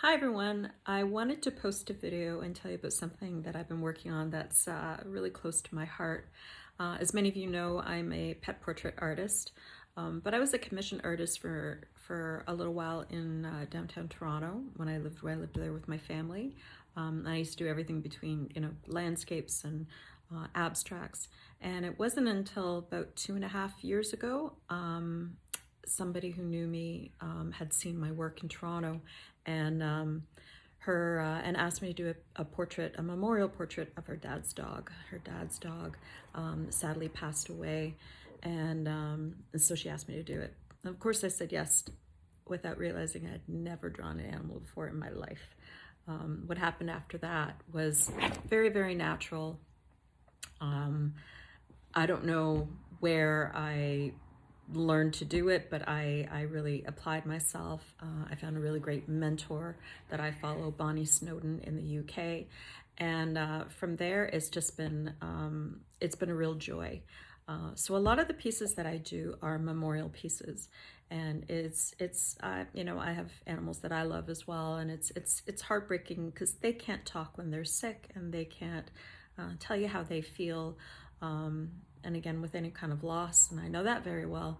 Hi everyone. I wanted to post a video and tell you about something that I've been working on that's really close to my heart. As many of you know, I'm a pet portrait artist, but I was a commissioned artist for a little while in downtown Toronto when I lived there with my family. I used to do everything between landscapes and abstracts, and it wasn't until about 2.5 years ago somebody who knew me had seen my work in Toronto and and asked me to do a portrait, a memorial portrait of her dad's dog. Her dad's dog sadly passed away, and so she asked me to do it. And of course, I said yes without realizing I had never drawn an animal before in my life. What happened after that was very, very natural. I don't know where I learned to do it, but I really applied myself. I found a really great mentor that I follow, Bonnie Snowden in the UK. And from there, it's been a real joy. So a lot of the pieces that I do are memorial pieces, and I have animals that I love as well, and it's heartbreaking because they can't talk when they're sick, and they can't tell you how they feel. And again, with any kind of loss, and I know that very well,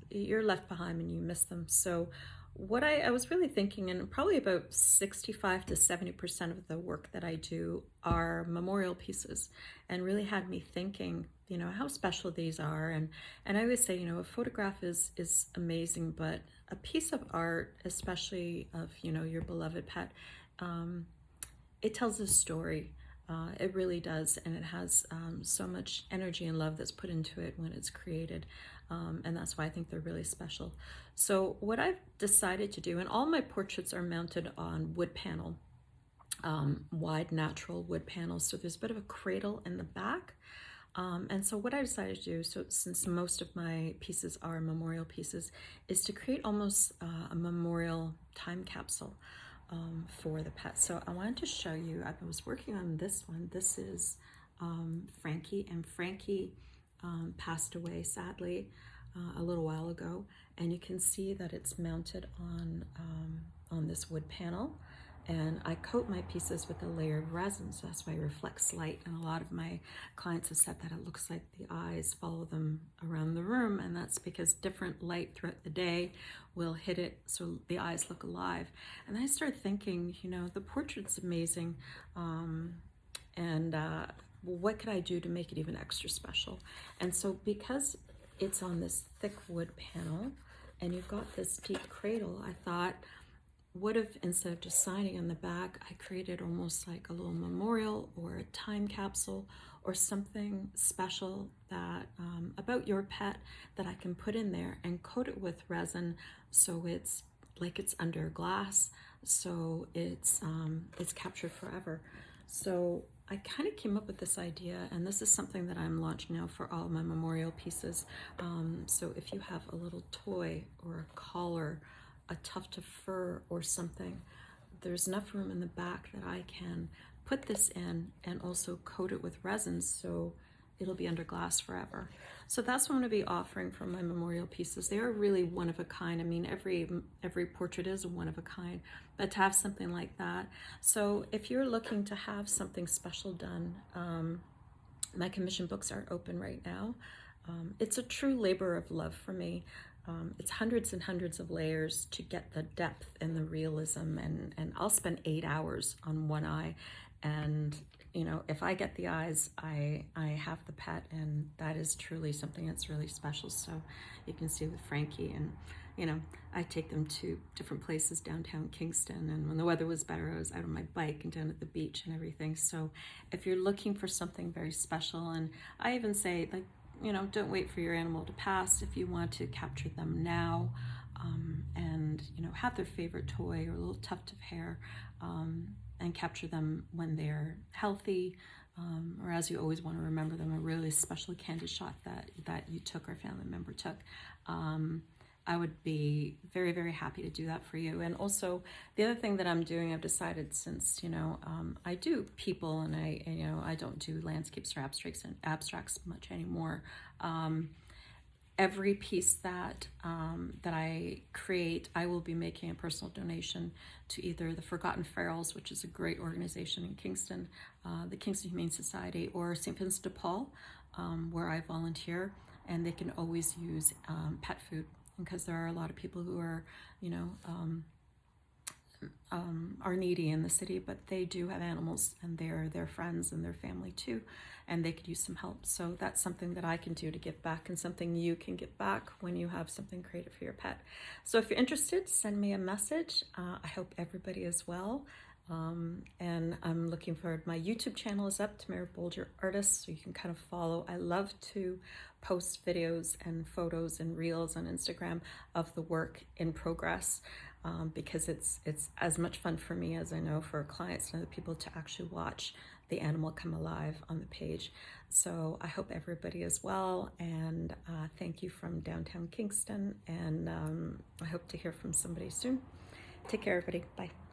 you're left behind and you miss them. So what I was really thinking, and probably about 65 to 70% of the work that I do are memorial pieces, and really had me thinking, how special these are. And I always say, a photograph is amazing, but a piece of art, especially of, your beloved pet, it tells a story. It really does, and it has so much energy and love that's put into it when it's created, and that's why I think they're really special. So what I've decided to do, and all my portraits are mounted on wood panel, wide natural wood panels, so there's a bit of a cradle in the back. And so what I decided to do, so since most of my pieces are memorial pieces, is to create almost a memorial time capsule for the pet. So I wanted to show you, I was working on this one. This is Frankie, and Frankie passed away sadly a little while ago, and you can see that it's mounted on this wood panel. And I coat my pieces with a layer of resin, so that's why it reflects light. And a lot of my clients have said that it looks like the eyes follow them around the room, and that's because different light throughout the day will hit it so the eyes look alive. And I started thinking, the portrait's amazing, what could I do to make it even extra special? And so because it's on this thick wood panel and you've got this deep cradle, I thought, what if instead of just signing on the back, I created almost like a little memorial or a time capsule or something special that about your pet that I can put in there and coat it with resin, so it's like it's under glass, so it's captured forever. So I kind of came up with this idea, and this is something that I'm launching now for all my memorial pieces. So if you have a little toy or a collar, a tuft of fur or something, there's enough room in the back that I can put this in and also coat it with resin, so it'll be under glass forever. So that's what I'm going to be offering for my memorial pieces. They are really one of a kind. I mean, every portrait is one of a kind, but to have something like that. So if you're looking to have something special done, my commission books are open right now. It's a true labor of love for me. It's hundreds and hundreds of layers to get the depth and the realism, and I'll spend 8 hours on one eye, and if I get the eyes, I have the pet, and that is truly something that's really special. So you can see with Frankie, and I take them to different places downtown Kingston, and when the weather was better, I was out on my bike and down at the beach and everything. So if you're looking for something very special, and I even say, like, don't wait for your animal to pass. If you want to capture them now, and have their favorite toy or a little tuft of hair, and capture them when they're healthy, or as you always want to remember them, a really special candy shot that you took or family member took. I would be very, very happy to do that for you. And also, the other thing that I'm doing, I've decided, since I do people, and I don't do landscapes or abstracts much anymore. every piece that that I create, I will be making a personal donation to either the Forgotten Ferals, which is a great organization in Kingston, the Kingston Humane Society, or St. Vincent de Paul, where I volunteer, and they can always use pet food, because there are a lot of people who are, you know, are needy in the city, but they do have animals, and they're their friends and their family too, and they could use some help. So that's something that I can do to give back, and something you can give back when you have something creative for your pet. So if you're interested, send me a message. I hope everybody is well. And I'm looking forward. My YouTube channel is up, Tamara Bolger Artist, so you can kind of follow. I love to post videos and photos and reels on Instagram of the work in progress, because it's as much fun for me as I know for clients and other people to actually watch the animal come alive on the page. So I hope everybody is well, and thank you from downtown Kingston, and I hope to hear from somebody soon. Take care, everybody. Bye.